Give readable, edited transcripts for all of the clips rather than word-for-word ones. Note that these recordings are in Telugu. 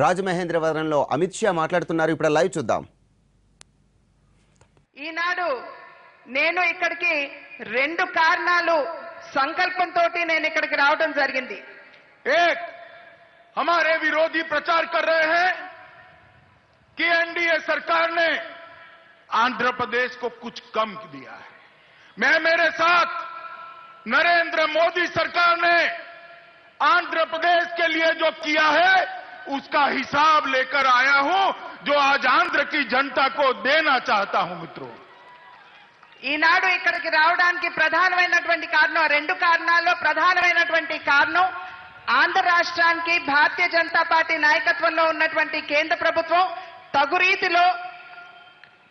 రాజమహేంద్రవరంలో అమిత్ షా మాట్లాడుతున్నారు. ఇప్పుడు లైవ్ చూద్దాం. ఈనాడు నేను ఇక్కడికి రెండు కారణాలు సంకల్పంతో నేను ఇక్కడికి రావడం జరిగింది. एक हमारे विरोधी प्रचार कर रहे हैं कि एनडीए सरकार ने आंध्र प्रदेश को कुछ कम दिया है। मैं मेरे साथ नरेंद्र मोदी सरकार ने आंध्र प्रदेश के लिए जो किया है उसका हिसाब लेकर आया हूं, जो आज आंध्र की जनता को देना चाहता हूं। मित्रों, ఈనాడు ఇక్కడికి రావడానికి ప్రధానమైనటువంటి కారణం, రెండు కారణాల్లో ప్రధానమైనటువంటి కారణం, ఆంధ్ర రాష్ట్రానికి భారతీయ జనతా పార్టీ నాయకత్వంలో ఉన్నటువంటి కేంద్ర ప్రభుత్వం తగు రీతిలో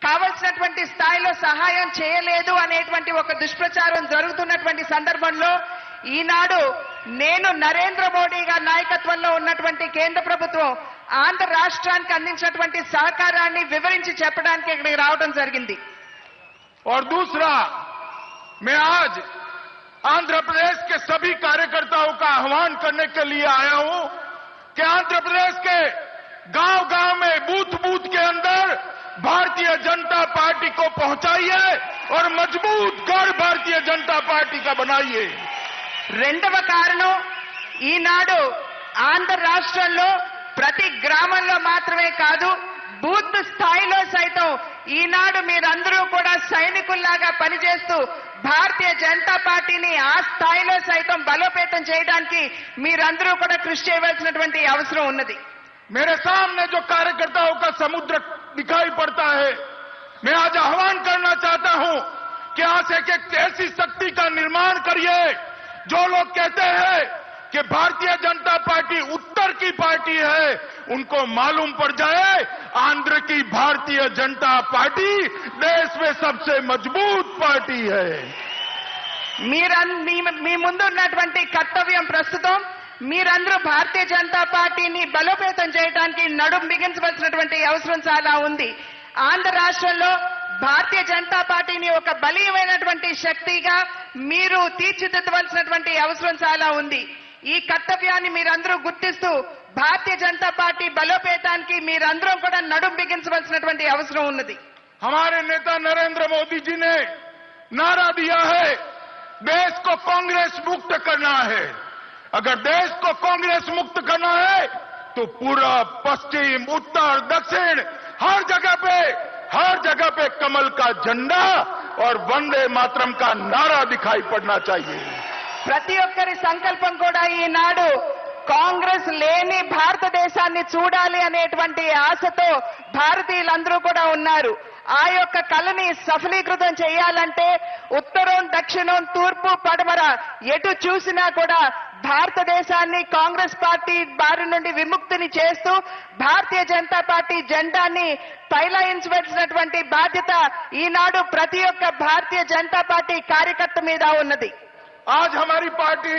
కావలసినటువంటి స్థాయిలో సహాయం చేయలేదు అనేటువంటి ఒక దుష్ప్రచారం జరుగుతున్నటువంటి సందర్భంలో ఈనాడు నేను నరేంద్ర మోడీ గారి నాయకత్వంలో ఉన్నటువంటి కేంద్ర ప్రభుత్వం ఆంధ్ర రాష్ట్రానికి అందించినటువంటి సహకారాన్ని వివరించి చెప్పడానికి ఇక్కడికి రావడం జరిగింది. और दूसरा, मैं आज आंध्र प्रदेश के सभी कार्यकर्ताओं का आह्वान करने के लिए आया हूं कि आंध्र प्रदेश के गांव-गांव में, बूथ-बूथ के अंदर भारतीय जनता पार्टी को पहुंचाइए और मजबूत गढ़ भारतीय जनता पार्टी का बनाइए. రెండవ కారణం, ఈనాడు ఆంధ్ర రాష్ట్రంలో ప్రతి గ్రామంలో మాత్రమే కాదు, బూత్ స్థాయిలో సైతం ఈనాడు మీరందరూ కూడా సైనికుల్లాగా పనిచేస్తూ భారతీయ జనతా పార్టీని ఆ స్థాయిలో సైతం బలోపేతం చేయడానికి మీరందరూ కూడా కృషి చేయవలసినటువంటి అవసరం ఉన్నది. मेरे सामने जो कार्यकर्ताओं का समुद्र दिखाई पड़ता है, मैं आज आह्वान करना चाहता हूं कि आज एक ऐसी शक्ति का निर्माण करिए जो लोग कहते हैं कि भारतीय जनता पार्टी उत्तर की पार्टी है, उनको मालूम पड़ जाए आंध्र की भारतीय जनता पार्टी देश में सबसे मजबूत पार्टी है. మీ ముందు ఉన్నటువంటి కర్తవ్యం ప్రస్తుతం మీరందరూ భారతీయ జనతా పార్టీని బలోపేతం చేయడానికి నడుం బిగించవలసినటువంటి అవసరం చాలా ఉంది. ఆంధ్ర రాష్ట్రంలో భారతీయ జనతా పార్టీని ఒక బలీయమైనటువంటి శక్తిగా మీరు తీర్చిదిద్దవలసినటువంటి అవసరం చాలా ఉంది. ఈ కర్తవ్యాన్ని మీరందరూ గుర్తిస్తూ భారతీయ జనతా పార్టీ బలోపేతానికి మీరందరూ కూడా నడుం బిగించవలసినటువంటి అవసరం ఉన్నది. हमारे नेता नरेंद्र मोदी जी ने नारा दिया है, देश को कांग्रेस मुक्त करना है. अगर देश को कांग्रेस मुक्त करना है तो पूरा पश्चिम, उत्तर, दक्षिण हर जगह पे कमल का झंडा और वंदे मातरम का नारा दिखाई पड़ना चाहिए. ప్రతి ఒక్కరి సంకల్పం కూడా ఈనాడు కాంగ్రెస్ లేని భారతదేశాన్ని చూడాలి అనేటువంటి ఆశతో భారతీయులందరూ కూడా ఉన్నారు. ఆ యొక్క కళని సఫలీకృతం చేయాలంటే ఉత్తరం, దక్షిణం, తూర్పు, పడమర ఎటు చూసినా కూడా భారతదేశాన్ని కాంగ్రెస్ పార్టీ బారి నుండి విముక్తిని చేస్తూ భారతీయ జనతా పార్టీ జెండాని పైలాయించవలసినటువంటి బాధ్యత ఈనాడు ప్రతి ఒక్క భారతీయ జనతా పార్టీ కార్యకర్త మీద ఉన్నది. आज हमारी पार्टी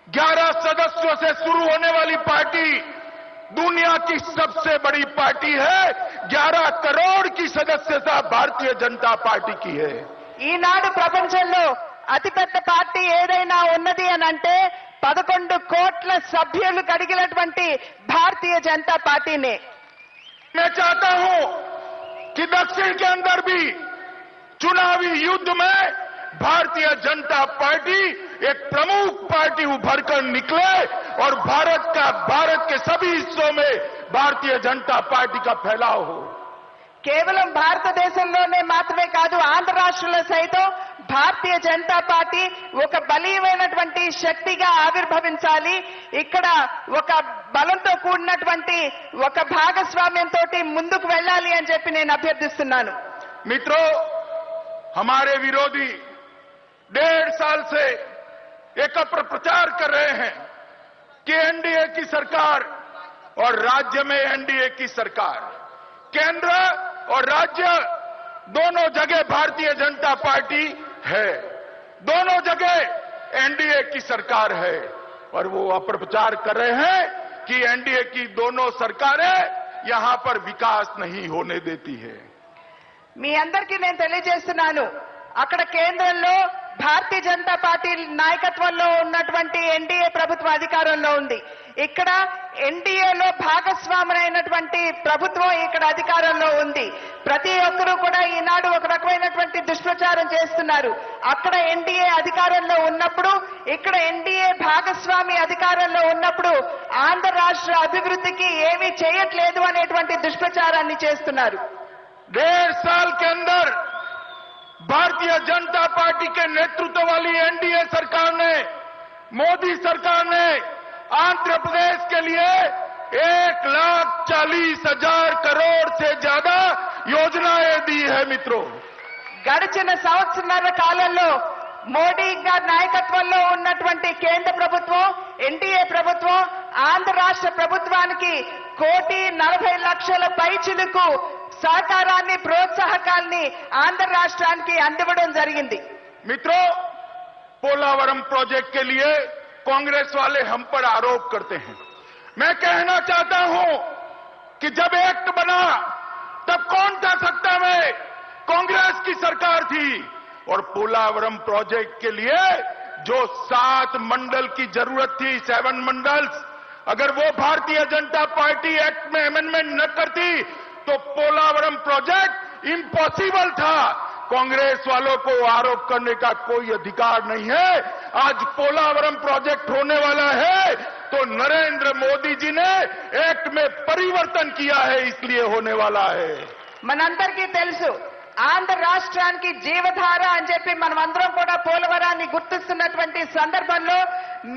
11 सदस्यों से शुरू होने वाली पार्टी दुनिया की सबसे बड़ी पार्टी है. 11 करोड़ की सदस्यता भारतीय जनता पार्टी की है. ఈనాడు ప్రపంచంలో అతిపెద్ద పార్టీ ఏదైనా ఉన్నది అని అంటే 11 కోట్ల సభ్యులు కలిగినటువంటి భారతీయ జనతా పార్టీనే. मैं चाहता हूं कि दक्षिण के अंदर भी चुनावी युद्ध में भारतीय जनता पार्टी एक प्रमुख पार्टी उभर कर निकले और भारत के सभी हिस्सों में भारतीय जनता पार्टी का फैलाव हो. కేవలం భారతదేశంలోనే మాత్రమే కాదు, ఆంధ్ర రాష్ట్రంలో సైతం భారతీయ జనతా పార్టీ ఒక బలీయమైనటువంటి శక్తిగా ఆవిర్భవించాలి. ఇక్కడ ఒక బలంతో కూడినటువంటి ఒక భాగస్వామ్యంతో ముందుకు వెళ్ళాలి అని చెప్పి నేను అభ్యర్థిస్తున్నాను. मित्रों, हमारे विरोधी 1.5 साल से एक प्रचार कर रहे हैं कि एनडीए की सरकार और राज्य में एनडीए की सरकार, केंद्र और राज्य दोनों जगह भारतीय जनता पार्टी है, दोनों जगह एनडीए की सरकार है. और वो अपप्रचार कर रहे हैं कि एनडीए की दोनों सरकारें यहां पर विकास नहीं होने देती है. మీ అందరికీ నేను తెలియజేస్తున్నాను, అక్కడ కేంద్రంలో భారతీయ జనతా పార్టీ నాయకత్వంలో ఉన్నటువంటి ఎన్డీఏ ప్రభుత్వం అధికారంలో ఉంది. ఇక్కడ ఎన్డీఏలో భాగస్వాములైనటువంటి ప్రభుత్వం ఇక్కడ అధికారంలో ఉంది. ప్రతి ఒక్కరూ కూడా ఈనాడు ఒక రకమైనటువంటి దుష్ప్రచారం చేస్తున్నారు. అక్కడ ఎన్డీఏ అధికారంలో ఉన్నప్పుడు, ఇక్కడ ఎన్డీఏ భాగస్వామి అధికారంలో ఉన్నప్పుడు ఆంధ్ర రాష్ట్ర అభివృద్ధికి ఏమీ చేయట్లేదు అనేటువంటి దుష్ప్రచారాన్ని చేస్తున్నారు. 1.5 साल के अंदर भारतीय जनता पार्टी के नेतृत्व वाली एनडीए सरकार ने, मोदी सरकार ने आंध्र प्रदेश के लिए 1,40,000 करोड़ से ज्यादा योजनाएं दी है मित्रों। గడిచిన సంవత్సరాల కాలంలో మోడీ గారి నాయకత్వంలో ఉన్నటువంటి కేంద్ర ప్రభుత్వం, ఎన్డీఏ ప్రభుత్వం ఆంధ్ర రాష్ట్ర ప్రభుత్వానికి 1,40,00,000 పైచిలుకు సహకారాన్ని, ప్రోత్సాహకాల్ని ఆంధ్ర రాష్ట్రానికి అందివ్వడం జరిగింది. मित्रों, पोलावरम प्रोजेक्ट के लिए कांग्रेस वाले हम पर आरोप करते हैं। मैं कहना चाहता हूं कि जब एक्ट बना तब कौन था सत्ता में? कांग्रेस की सरकार थी। और पोलावरम प्रोजेक्ट के लिए जो 7 मंडल की जरूरत थी, 7 मंडल्स, अगर वो भारतीय जनता पार्टी एक्ट में अमेंडमेंट न करती तो पोलावरम प्रोजेक्ट इम्पॉसिबल था। कांग्रेस वालों को आरोप करने का कोई अधिकार नहीं है। आज पोलावरम प्रोजेक्ट होने वाला है तो नरेंद्र मोदी जी ने एक्ट में परिवर्तन किया है, इसलिए होने वाला है। మనందరికీ తెలుసు, ఆంధ్ర రాష్ట్రానికి జీవధార అని చెప్పి మనమందరం కూడా పోలవరాన్ని గుర్తిస్తున్నటువంటి సందర్భంలో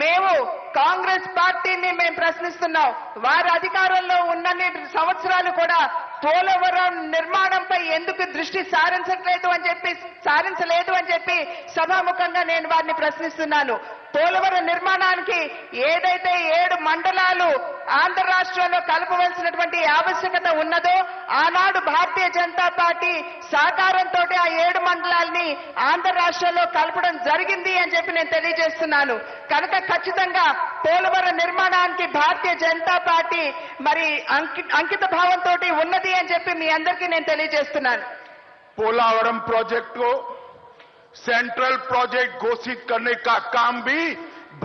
మేము కాంగ్రెస్ పార్టీని మేము ప్రశ్నిస్తున్నాం. వారి అధికారంలో ఉన్నన్ని సంవత్సరాలు కూడా పోలవరం నిర్మాణంపై ఎందుకు దృష్టి సారించలేదు అని చెప్పి సభాముఖంగా నేను వారిని ప్రశ్నిస్తున్నాను. పోలవరం నిర్మాణానికి ఏదైతే 7 మండలాలు ఆంధ్ర రాష్ట్రంలో కలపవలసినటువంటి ఆవశ్యకత ఉన్నదో, ఆనాడు భారతీయ జనతా పార్టీ సహకారంతో ఆ 7 మండలాల్ని ఆంధ్ర రాష్ట్రంలో కలపడం జరిగింది అని చెప్పి నేను తెలియజేస్తున్నాను. కనుక ఖచ్చితంగా పోలవరం నిర్మాణానికి భారతీయ జనతా పార్టీ మరి అంకిత భావంతో ఉన్నది అని చెప్పి మీ అందరికీ నేను తెలియజేస్తున్నాను. पोलावरम प्रोजेक्ट को सेंट्रल प्रोजेक्ट घोषित करने का काम भी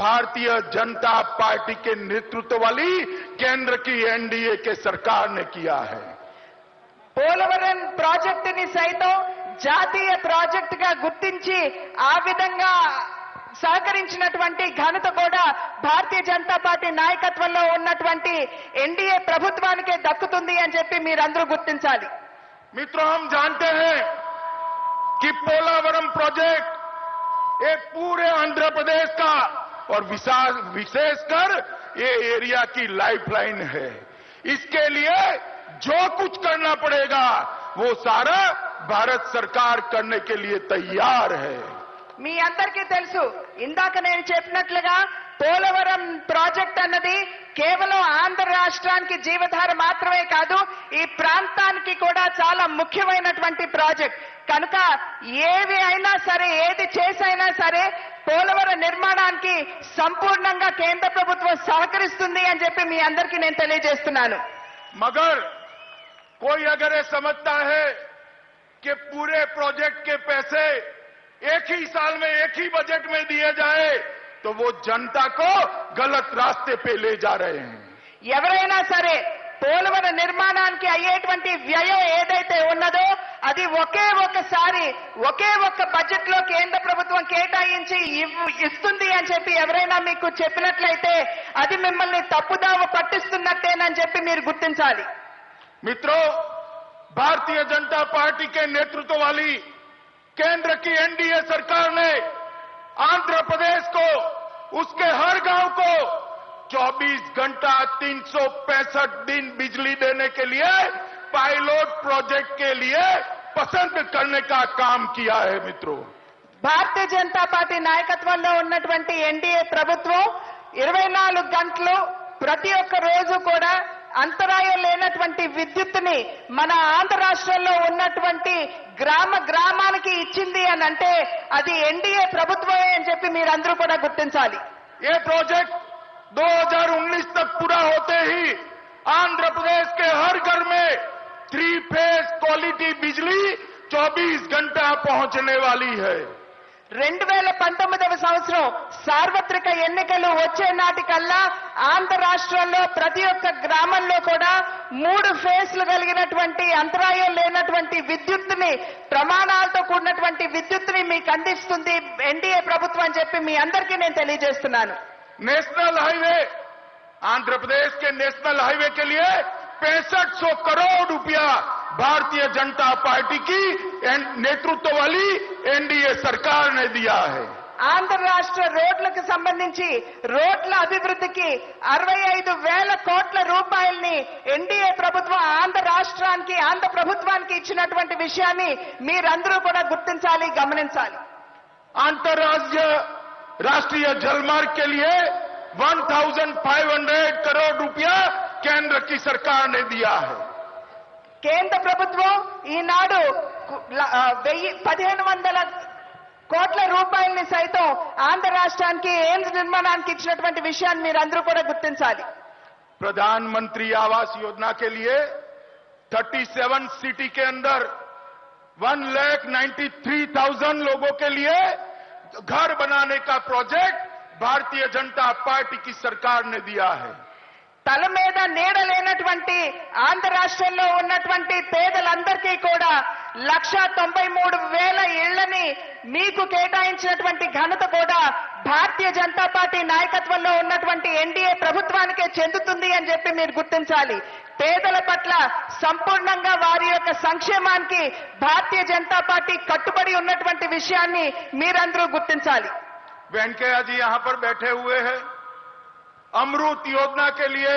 भारतीय जनता पार्टी के नेतृत्व वाली केंद्र की एनडीए के सरकार ने किया है। పోలవరం ప్రాజెక్టుని సైతం జాతీయ ప్రాజెక్టుగా గుర్తించి ఆ విధంగా సహకరించినటువంటి ఘనత కూడా భారతీయ జనతా పార్టీ నాయకత్వంలో ఉన్నటువంటి ఎన్డీఏ ప్రభుత్వానికే దక్కుతుంది అని చెప్పి మీరందరూ గుర్తించాలి. मित्रों, हम जानते हैं कि पोलावरम प्रोजेक्ट एक पूरे आंध्र प्रदेश का और विशेषकर ये एरिया की लाइफलाइन है। इसके लिए जो कुछ करना पड़ेगा वो सारा भारत सरकार करने के लिए तैयार है। మీ అందరికీ తెలుసు, ఇందాక నేను చెప్పినట్లుగా పోలవరం ప్రాజెక్ట్ అన్నది కేవలం ఆంధ్ర రాష్ట్రానికి జీవధార మాత్రమే కాదు, ఈ ప్రాంతానికి కూడా చాలా ముఖ్యమైనటువంటి ప్రాజెక్ట్. కనుక ఏది అయినా సరే, ఏది చేసైనా సరే పోలవరం నిర్మాణానికి సంపూర్ణంగా కేంద్ర ప్రభుత్వం సహకరిస్తుంది అని చెప్పి మీ అందరికీ నేను తెలియజేస్తున్నాను. मगर कोई अगर ये समझता है कि पूरे प्रोजेक्ट के पैसे एक ही साल में, एक ही बजट में दिए जाए तो वो जनता को गलत रास्ते पे ले जा रहे हैं। ఎవరైనా సరే పోలవరం నిర్మాణానికి అయ్యేటువంటి వ్యయం ఏదైతే ఉన్నదో అది ఒకే ఒక్క బడ్జెట్ లో కేంద్ర ప్రభుత్వం కేటాయించి ఇస్తుంది అని చెప్పి ఎవరైనా మీకు చెప్పినట్లయితే అది మిమ్మల్ని తప్పుదావ పట్టిస్తున్నట్టేనని చెప్పి మీరు గుర్తించాలి. मित्रों, भारतीय जनता पार्टी के नेतृत्व वाली केंद्र की एनडीए सरकार ने आंध्र प्रदेश को, उसके हर गांव को 24 घंटा 365 दिन बिजली देने के लिए पायलट प्रोजेक्ट के लिए पसंद करने का काम किया है। मित्रों, భారతీయ జనతా పార్టీ నాయకత్వంలో ఉన్నటువంటి ఎన్డీఏ ప్రభుత్వం 24 గంటలు ప్రతి ఒక్క రోజు కూడా అంతరాయం లేనటువంటి విద్యుత్తుని మన ఆంధ్ర రాష్ట్రంలో ఉన్నటువంటి గ్రామానికి ఇచ్చింది అని అంటే అది ఎన్డీఏ ప్రభుత్వమే అని చెప్పి మీరందరూ కూడా గుర్తించాలి. ये प्रोजेक्ट 2019 तक पूरा होते ही आंध्र प्रदेश के हर घर में 3 फेज क्वालिटी बिजली 24 घंटा पहुंचने वाली है. 2019వ సంవత్సరం సార్వత్రిక ఎన్నికలు వచ్చే నాటికల్లా ఆంధ్ర రాష్ట్రంలో ప్రతి ఒక్క గ్రామంలో కూడా 3 ఫేస్లు కలిగినటువంటి అంతరాయం లేనటువంటి విద్యుత్తుని ప్రమాణాలతో కూడినటువంటి విద్యుత్తుని మీకు అందిస్తుంది ఎన్డీఏ ప్రభుత్వం అని చెప్పి మీ అందరికీ నేను తెలియజేస్తున్నాను. नेशनल हाईवे आंध्र प्रदेश के नेशनल हाईवे के लिए 6500 करोड़ रुपया भारतीय जनता पार्टी की नेतृत्व वाली एनडीए सरकार ने दिया है. ఆంధ్ర రాష్ట్ర రోడ్లకు సంబంధించి రోడ్ల అభివృద్ధికి 65,000 కోట్ల రూపాయల్ని ఎన్డీఏ ప్రభుత్వం ఆంధ్ర రాష్ట్రానికి ఆంధ్ర ప్రభుత్వానికి ఇచ్చినటువంటి విషయాన్ని మీరందరూ కూడా గుర్తించాలి, గమనించాలి. अंतर्राज्यीय राष्ट्रीय जलमार्ग के लिए 1,500 करोड़ रुपया केंद्र की सरकार ने दिया है. కేంద్ర ప్రభుత్వం ఈనాడు 1,500 కోట్ల రూపాయల్ని సైతం ఆంధ్ర రాష్ట్రానికి ఎయిమ్స్ నిర్మాణానికి ఇచ్చినటువంటి విషయాన్ని మీరందరూ కూడా గుర్తించాలి. प्रधानमंत्री आवास योजना के लिए 37 सिटी के अंदर 1,93,000 लोगों के लिए घर बनाने का प्रोजेक्ट भारतीय जनता पार्टी की सरकार ने दिया है. తల మీద నీడ లేనటువంటి ఆంధ్ర రాష్ట్రంలో ఉన్నటువంటి పేదలందరికీ కూడా 1,93,000 ఇళ్లని మీకు కేటాయించినటువంటి ఘనత కూడా భారతీయ జనతా పార్టీ నాయకత్వంలో ఉన్నటువంటి ఎన్డీఏ ప్రభుత్వానికే చెందుతుంది అని చెప్పి మీరు గుర్తించాలి. పేదల పట్ల సంపూర్ణంగా వారి యొక్క సంక్షేమానికి భారతీయ జనతా పార్టీ కట్టుబడి ఉన్నటువంటి విషయాన్ని మీరందరూ గుర్తించాలి. वेंकैया जी यहां पर बैठे हुए हैं. अमृत योजना के लिए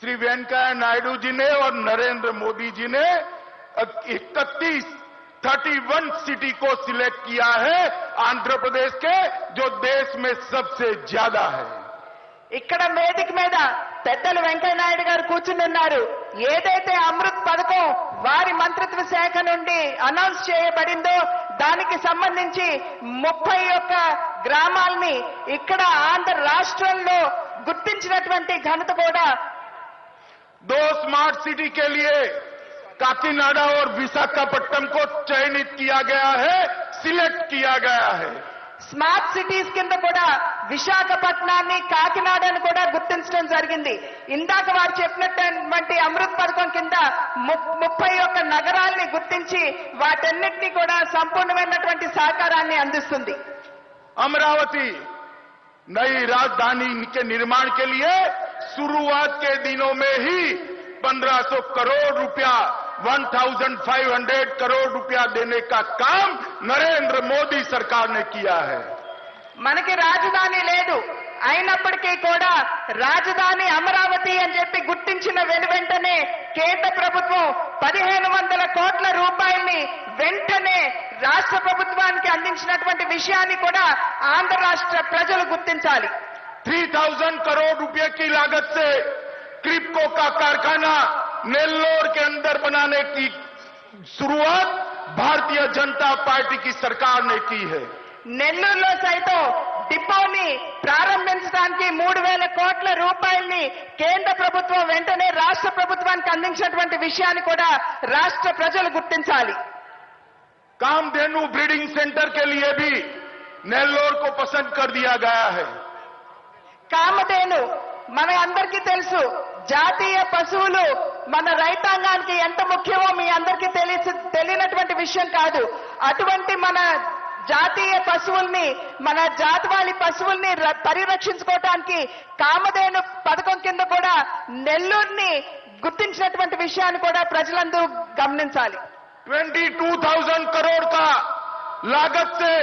श्री वेंकैया नायडू जी ने और नरेंद्र मोदी जी ने 31 सिटी को सिलेक्ट किया है आंध्र प्रदेश के, जो देश में सबसे ज्यादा है. ఇక్కడ వేదిక మీద పెద్దలు వెంకయ్య నాయుడు గారు కూర్చుని ఉన్నారు. ఏదైతే అమృత్ పథకం వారి మంత్రిత్వ శాఖ నుండి అనౌన్స్ చేయబడిందో దానికి సంబంధించి 31 గ్రామాల్ని ఇక్కడ ఆంధ్ర రాష్ట్రంలో గుర్తించినటువంటి ఘనత కూడా 2 स्मार्ट सिटी के लिए काकीनाडा और विशाखापट्टनम को चयनित किया गया है, सिलेक्ट किया गया है. స్మార్ట్ సిటీస్ కింద కూడా విశాఖపట్నాన్ని కాకినాడని కూడా గుర్తించడం జరిగింది. ఇందాక వారు చెప్పినటువంటి అమృత్ పథకం కింద 31 నగరాల్ని గుర్తించి వాటన్నిటినీ కూడా సంపూర్ణమైనటువంటి సహకారాన్ని అందిస్తుంది. अमरावती नई राजधानी के निर्माण के लिए शुरुआत के दिनों में ही 1,500 करोड़ रुपया 1,500 करोड़ रुपया देने का काम नरेंद्र मोदी सरकार ने किया है. మనకి రాజధాని లేదు, అయినప్పటికీ కూడా రాజధాని అమరావతి అని చెప్పి గుర్తించిన వెంటనే కేంద్ర ప్రభుత్వం 1,500 కోట్ల రూపాయల్ని వెంటనే రాష్ట్ర ప్రభుత్వానికి అందించినటువంటి విషయాన్ని కూడా ఆంధ్ర రాష్ట్ర ప్రజలు గుర్తించాలి. 3,000 करोड़ रुपए की लागत से क्रिप्को का कारखाना नेल्लोर के अंदर बनाने की शुरुआत भारतीय जनता पार्टी की सरकार ने की है. నెల్లూరులో సైతం డిపోని ప్రారంభించడానికి 3,000 కోట్ల రూపాయల్ని కేంద్ర ప్రభుత్వం వెంటనే రాష్ట్ర ప్రభుత్వానికి అందించినటువంటి విషయాన్ని కూడా రాష్ట్ర ప్రజలు గుర్తించాలి. कामधेनु ब्रीडिंग सेंटर के लिए भी नेल्लोर को पसंद कर दिया गया है. కామధేను మన అందరికీ తెలుసు, జాతీయ పశువులు మన రైతాంగానికి ఎంత ముఖ్యమో మీ అందరికీ తెలియనటువంటి విషయం కాదు. అటువంటి మన జాతీయ పశువుల్ని, మన జాతవాళి పశువుల్ని పరిరక్షించుకోవడానికి కామధేను పథకం కింద కూడా నెల్లూరుని గుర్తించినటువంటి విషయాన్ని కూడా ప్రజలందరూ గమనించాలి. 22,000 करोड़ का लागत से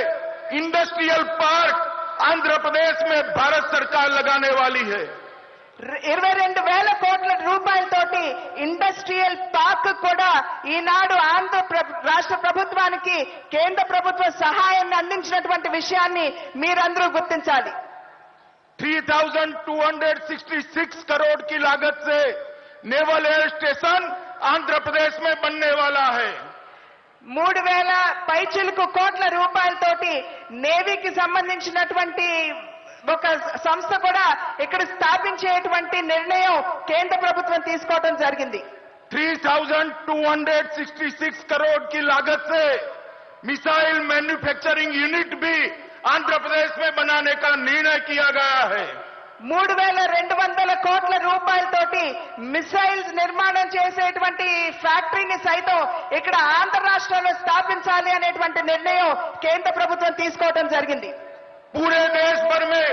इंडस्ट्रियल पार्क आंध्र प्रदेश में भारत सरकार लगाने वाली है. 22,000 కోట్ల రూపాయలతోటి ఇండస్ట్రియల్ పార్క్ కూడా ఈనాడు ఆంధ్ర రాష్ట్ర ప్రభుత్వానికి కేంద్ర ప్రభుత్వ సహాయాన్ని అందించినటువంటి విషయాన్ని మీరందరూ గుర్తించాలి. 3,266 करोड़ की लागत से naval air station Andhra Pradesh में बनने वाला है. 3,000 పైచిలుకు కోట్ల రూపాయలతోటి నేవీకి సంబంధించినటువంటి ఒక సంస్థ కూడా ఇక్కడ స్థాపించేటువంటి నిర్ణయం కేంద్ర ప్రభుత్వం తీసుకోవడం జరిగింది. 3,266 करोड़ की लागत से मिसाइल मैन्युफैक्चरिंग यूनिट भी आंध्र प्रदेश में बनाने का निर्णय किया गया है। 3,200 కోట్ల రూపాయలతోటి మిసైల్స్ నిర్మాణం చేసేటువంటి ఫ్యాక్టరీని సైతం ఇక్కడ ఆంధ్ర రాష్ట్రంలో స్థాపించాలి అనేటువంటి నిర్ణయం కేంద్ర ప్రభుత్వం తీసుకోవడం జరిగింది. पूरे देश भर में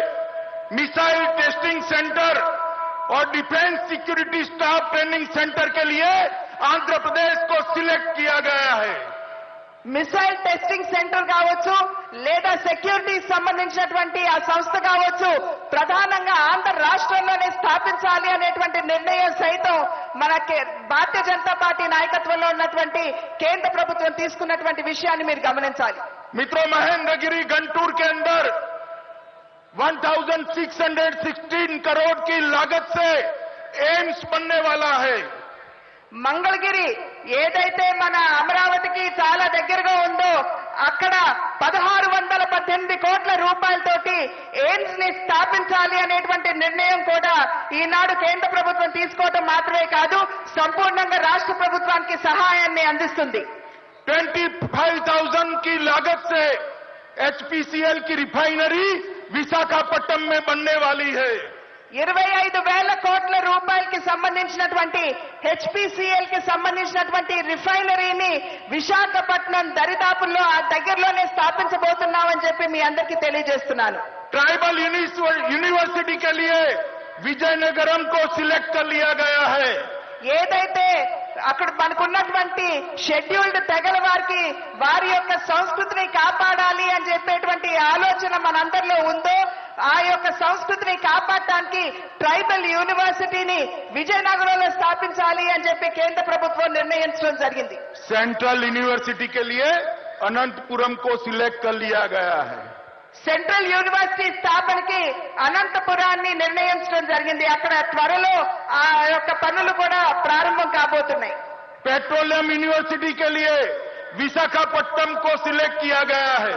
मिसाइल टेस्टिंग सेंटर और defence security staff training centre के लिए आंध्र प्रदेश को सिलेक्ट किया गया है। మిసైల్ టెస్టింగ్ సెంటర్ కావచ్చు లేదా సెక్యూరిటీకి సంబంధించినటువంటి ఆ సంస్థ కావచ్చు ప్రధానంగా ఆంధ్ర రాష్ట్రంలోనే స్థాపించాలి అనేటువంటి నిర్ణయం సైతం మన భారతీయ జనతా పార్టీ నాయకత్వంలో ఉన్నటువంటి కేంద్ర ప్రభుత్వం తీసుకున్నటువంటి విషయాన్ని మీరు గమనించాలి. मित्रों, महेंद्रगिरी गंटूर के अंदर 1616 करोड़ की लागत से एम्स बनने वाला है। మంగళగిరి ఏదైతే మన అమరావతికి చాలా దగ్గరగా ఉందో అక్కడ 1618 కోట్ల రూపాయలతోటి ఎయిమ్స్ ని స్థాపించాలి అనేటువంటి నిర్ణయం కూడా ఈనాడు కేంద్ర ప్రభుత్వం తీసుకోవడం మాత్రమే కాదు సంపూర్ణంగా రాష్ట్ర ప్రభుత్వానికి సహాయాన్ని అందిస్తుంది. 25,000 की लागत से एचपीसीएल की रिफाइनरी विशाखापट्टनम में बनने वाली है। 25,000 కోట్ల రూపాయలకి సంబంధించినటువంటి హెచ్పిసిఎల్ కి సంబంధించినటువంటి రిఫైనరీని విశాఖపట్నం దరిదాపుల్లో ఆ దగ్గరలోనే స్థాపించబోతున్నామని చెప్పి మీ అందరికీ తెలియజేస్తున్నాను. ट्राइबल यूनिवर्सिटी के लिए विजयनगरम को सिलेक्ट कर लिया गया है। ఏదైతే అక్కడ మనకున్నటువంటి షెడ్యూల్డ్ తెగల వారికి వారి యొక్క సంస్కృతిని కాపాడాలి అని చెప్పేటువంటి ఆలోచన మనందరిలో ఉందో ఆ యొక్క సంస్కృతిని కాపాడటానికి ట్రైబల్ యూనివర్సిటీని విజయనగరంలో స్థాపించాలి అని చెప్పి కేంద్ర ప్రభుత్వం నిర్ణయించడం జరిగింది. सेंट्रल यूनिवर्सिटी के लिए अनंतपुरम को सिलेक्ट कर लिया गया है। సెంట్రల్ యూనివర్సిటీ స్థాపనకి అనంతపురాన్ని నిర్ణయించడం జరిగింది. అక్కడ త్వరలో ఆ యొక్క పనులు కూడా ప్రారంభం కాబోతున్నాయి. पेट्रोलियम यूनिवर्सिटी के लिए विशाखापट्टनम को सिलेक्ट किया गया है।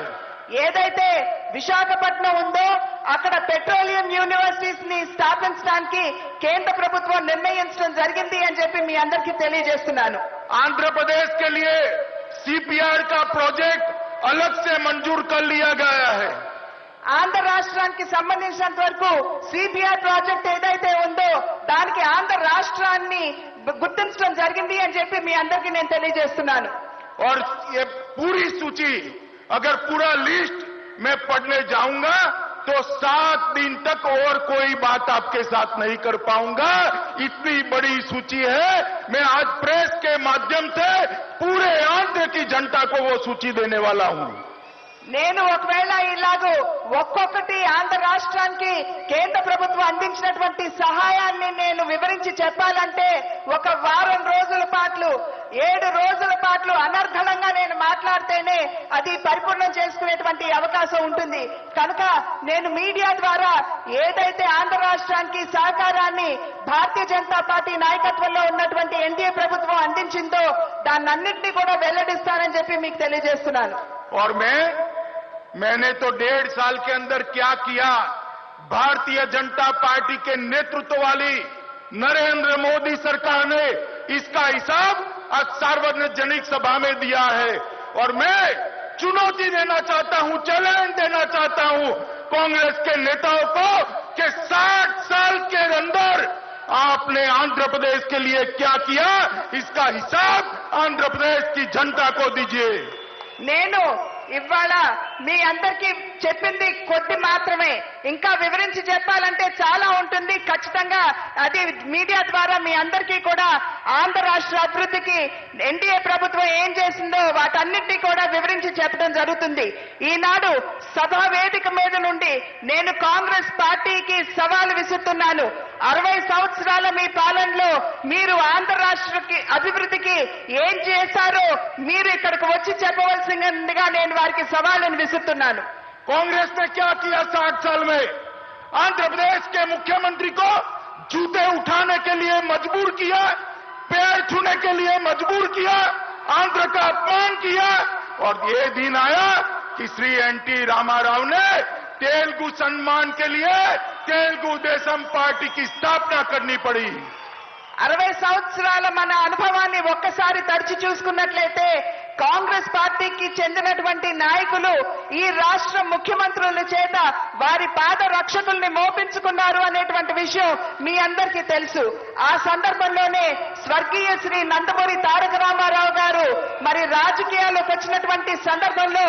ఏదైతే విశాఖపట్నం ఉందో అక్కడ పెట్రోలియం యూనివర్సిటీస్ ని స్థాపించడానికి కేంద్ర ప్రభుత్వం నిర్ణయించడం జరిగింది అని చెప్పి మీ అందరికీ తెలియజేస్తున్నాను. आंध्र प्रदेश के लिए सीपीआर का प्रोजेक्ट अलग से मंजूर कर लिया गया है। ఆంధ్ర రాష్ట్రానికి సంబంధించినంత వరకు సిపిఆర్ ప్రాజెక్ట్ ఏదైతే ఉందో దానికి ఆంధ్ర రాష్ట్రాన్ని గుర్తించడం జరిగింది అని చెప్పి మీ అందరికీ నేను తెలియజేస్తున్నాను. और ये पूरी सूची अगर पूरा लिस्ट मैं पढ़ने जाऊंगा तो 7 दिन तक और कोई बात आपके साथ नहीं कर पाऊंगा। इतनी बड़ी सूची है। मैं आज प्रेस के माध्यम से पूरे आंध्र की जनता को वो सूची देने वाला हूं। నేను ఒకవేళ ఇలాగూ ఒక్కొక్కటి ఆంధ్ర రాష్ట్రానికి కేంద్ర ప్రభుత్వం అందించినటువంటి సహాయాన్ని నేను వివరించి చెప్పాలంటే ఒక వారం రోజుల పాటు 7 రోజుల పాటు అనర్గళంగా నేను మాట్లాడితేనే అది పరిపూర్ణం చేసుకునేటువంటి అవకాశం ఉంటుంది. కనుక నేను మీడియా ద్వారా ఏదైతే ఆంధ్ర రాష్ట్రానికి సహకారాన్ని భారతీయ జనతా పార్టీ నాయకత్వంలో ఉన్నటువంటి ఎన్డీఏ ప్రభుత్వం అందించిందో దాన్నన్నింటినీ కూడా వెల్లడిస్తానని చెప్పి మీకు తెలియజేస్తున్నాను. और मैंने तो 1.5 साल के अंदर क्या किया, भारतीय जनता पार्टी के नेतृत्व वाली नरेंद्र मोदी सरकार ने इसका हिसाब आज सार्वजनिक सभा में दिया है। और मैं चुनौती देना चाहता हूं, चैलेंज देना चाहता हूं कांग्रेस के नेताओं को कि 60 साल के अंदर आपने आंध्र प्रदेश के लिए क्या किया, इसका हिसाब आंध्र प्रदेश की जनता को दीजिए। నేను ఇవాళ మీ అందరికీ చెప్పింది కొద్ది మాత్రమే. ఇంకా వివరించి చెప్పాలంటే చాలా ఉంటుంది. ఖచ్చితంగా అది మీడియా ద్వారా మీ అందరికీ కూడా ఆంధ్ర రాష్ట్ర అభివృద్ధికి ఎన్డీఏ ప్రభుత్వం ఏం చేసిందో వాటన్నిటినీ కూడా వివరించి చెప్పడం జరుగుతుంది. ఈనాడు సభా వేదిక మీద నుండి నేను కాంగ్రెస్ పార్టీకి సవాలు విసురుతున్నాను. 60 సంవత్సరాల మీ పాలనలో మీరు ఆంధ్ర రాష్ట్రకి అభివృద్ధికి ఏం చేశారో మీరు ఇక్కడికి వచ్చి చెప్పవలసిందిగా నేను వారికి సవాలును విసురుతున్నాను. कांग्रेस ने क्या किया 60 साल में? आंध्र प्रदेश के मुख्यमंत्री को जूते उठाने के लिए मजबूर किया, पैर छूने के लिए मजबूर किया, आंध्र का अपमान किया। और ये दिन आया कि श्री एनटी रामाराव ने तेलुगु सम्मान के लिए तेलुगु देशम पार्टी की स्थापना करनी पड़ी। 60 సంవత్సరాల మన అనుభవాన్ని ఒక్కసారి తడిచి చూసుకున్నట్లయితే కాంగ్రెస్ పార్టీకి చెందినటువంటి నాయకులు ఈ రాష్ట్ర ముఖ్యమంత్రుల చేత వారి పాద రక్షకుల్ని మోపించుకున్నారు అనేటువంటి విషయం మీ అందరికీ తెలుసు. ఆ సందర్భంలోనే స్వర్గీయ శ్రీ నందమూరి తారక రామారావు గారు మరి రాజకీయాల్లోకి వచ్చినటువంటి సందర్భంలో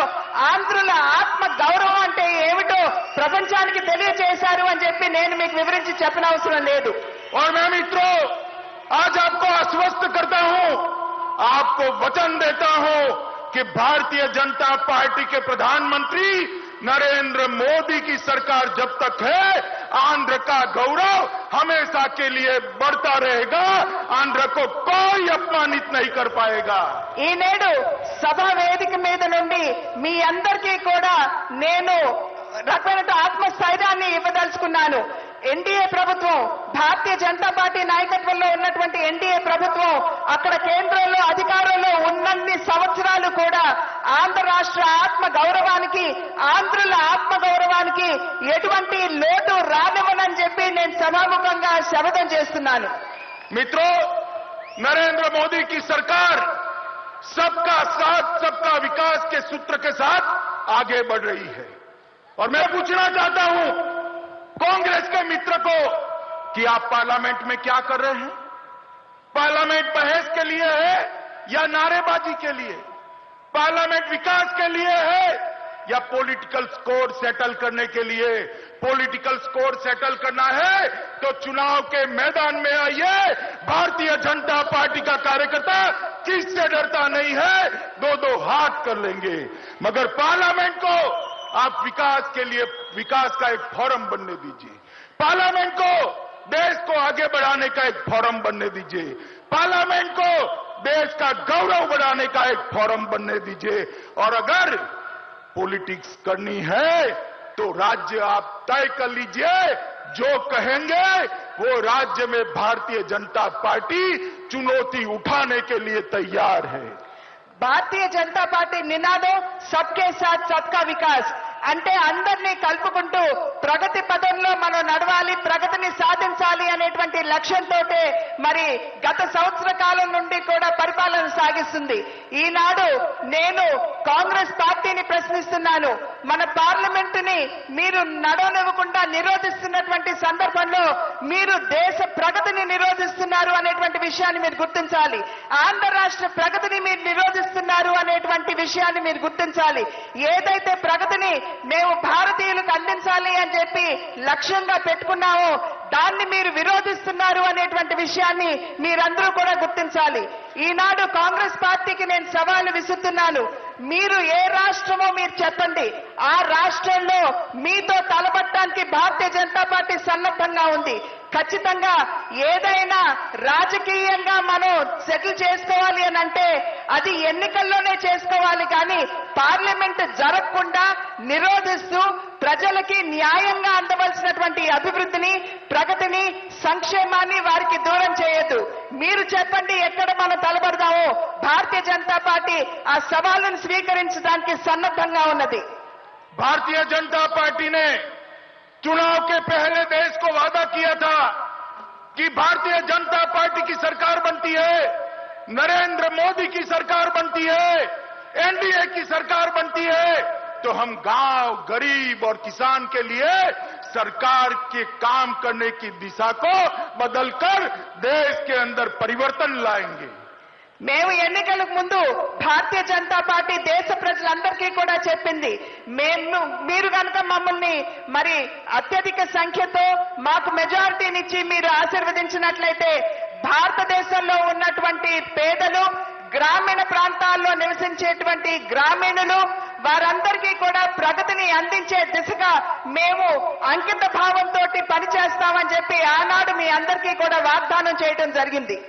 ఆంధ్రుల ఆత్మ గౌరవం అంటే ఏమిటో ప్రపంచానికి తెలియజేశారు అని చెప్పి నేను మీకు వివరించి చెప్పనవసరం లేదు. और मैं मित्रों आज आपको आश्वस्त करता हूं, आपको वचन देता हूं कि भारतीय जनता पार्टी के प्रधानमंत्री नरेंद्र मोदी की सरकार जब तक है आंध्र का गौरव हमेशा के लिए बढ़ता रहेगा, आंध्र को कोई अपमानित नहीं कर पाएगा. ఈనేడు సభా వేదిక మీద నుండి మీ అందరికీ కూడా నేను రకమైన ఆత్మస్థైర్యాన్ని ఇవ్వదలుచుకున్నాను. ఎన్డీఏ ప్రభుత్వం, భారతీయ జనతా పార్టీ నాయకత్వంలో ఉన్నటువంటి ఎన్డీఏ ప్రభుత్వం అక్కడ కేంద్రంలో అధికారంలో ఉన్నన్ని సంవత్సరాలు కూడా ఆంధ్ర రాష్ట్ర ఆత్మ గౌరవానికి, ఆంధ్రుల ఆత్మ గౌరవానికి ఎటువంటి లోటు రానివ్వనని చెప్పి నేను సభాముఖంగా శపథం చేస్తున్నాను. मित्रों, नरेंद्र मोदी की सरकार सबका साथ सबका विकास के सूत्र के साथ आगे बढ़ रही है. और मैं पूछना चाहता हूं कांग्रेस के मित्र को कि आप पार्लियामेंट में क्या कर रहे हैं? पार्लियामेंट बहस के लिए है या नारेबाजी के लिए? पार्लियामेंट विकास के लिए है या पॉलिटिकल स्कोर सेटल करने के लिए? पॉलिटिकल स्कोर सेटल करना है तो चुनाव के मैदान में आइए. भारतीय जनता पार्टी का कार्यकर्ता किससे डरता नहीं है, दो दो हाथ कर लेंगे. मगर पार्लियामेंट को आप विकास के लिए विकास का एक फोरम बनने दीजिए. पार्लियामेंट को देश को आगे बढ़ाने का एक फोरम बनने दीजिए. पार्लियामेंट को देश का गौरव बढ़ाने का एक फोरम बनने दीजिए. और अगर पॉलिटिक्स करनी है तो राज्य आप तय कर लीजिए. जो कहेंगे वो राज्य में भारतीय जनता पार्टी चुनौती उठाने के लिए तैयार है. భారతీయ జనతా పార్టీ నినాదం సబ్కే సాత్ సబ్కా వికాస్ అంటే అందరినీ కలుపుకుంటూ ప్రగతి పదంలో మనం నడవాలి, ప్రగతిని సాధించాలి అనేటువంటి లక్ష్యంతో మరి గత సంవత్సర కాలం నుండి కూడా పరిపాలన సాగిస్తుంది. ఈనాడు నేను కాంగ్రెస్ పార్టీని ప్రశ్నిస్తున్నాను. మన పార్లమెంటుని మీరు నడవనివ్వకుండా నిరోధిస్తున్నటువంటి సందర్భంలో మీరు దేశ ప్రగతిని నిరోధిస్తున్నారు అనేటువంటి విషయాన్ని మీరు గుర్తించాలి. ఆంధ్ర రాష్ట్ర ప్రగతిని మీరు నిరోధిస్తున్నారు అనేటువంటి విషయాన్ని మీరు గుర్తించాలి. ఏదైతే ప్రగతిని మేము భారతీయులకు అందించాలి అని చెప్పి లక్ష్యంగా పెట్టుకున్నామో దాన్ని మీరు విరోధిస్తున్నారు అనేటువంటి విషయాన్ని మీరందరూ కూడా గుర్తించాలి. ఈనాడు కాంగ్రెస్ పార్టీకి నేను సవాలు విసురుతున్నాను. మీరు ఏ రాష్ట్రమో మీరు చెప్పండి, ఆ రాష్ట్రంలో మీతో తలపట్టడానికి భారతీయ జనతా పార్టీ సన్నద్ధంగా ఉంది. ఖచ్చితంగా ఏదైనా రాజకీయంగా మనం సెటిల్ చేసుకోవాలి అని అంటే అది ఎన్నికల్లోనే చేసుకోవాలి, కానీ పార్లమెంట్ జరగకుండా నిరోధిస్తూ ప్రజలకి న్యాయంగా అందవలసినటువంటి అభివృద్ధిని, ప్రగతిని, సంక్షేమాన్ని వారికి దూరం చేయొద్దు. మీరు చెప్పండి ఎక్కడ మనం తలపడదామో భారతీయ జనతా పార్టీ ఆ సవాలును స్వీకరించడానికి సన్నద్ధంగా ఉన్నది. भारतीय जनता पार्टी ने चुनाव के पहले देश को वादा किया था कि भारतीय जनता पार्टी की सरकार बनती है, नरेंद्र मोदी की सरकार बनती है, एनडीए की सरकार बनती है तो हम गांव, गरीब और किसान के लिए सरकार के काम करने की दिशा को बदलकर देश के अंदर परिवर्तन लाएंगे. మేము ఎన్నికలకు ముందు భారతీయ జనతా పార్టీ దేశ ప్రజలందరికీ కూడా చెప్పింది, మీరు కనుక మమ్మల్ని మరి అత్యధిక సంఖ్యతో మాకు మెజారిటీనిచ్చి మీరు ఆశీర్వదించినట్లయితే భారతదేశంలో ఉన్నటువంటి పేదలు, గ్రామీణ ప్రాంతాల్లో నివసించేటువంటి గ్రామీణులు వారందరికీ కూడా ప్రగతిని అందించే దిశగా మేము అంకిత భావంతో పనిచేస్తామని చెప్పి ఆనాడు మీ అందరికీ కూడా వాగ్దానం చేయడం జరిగింది.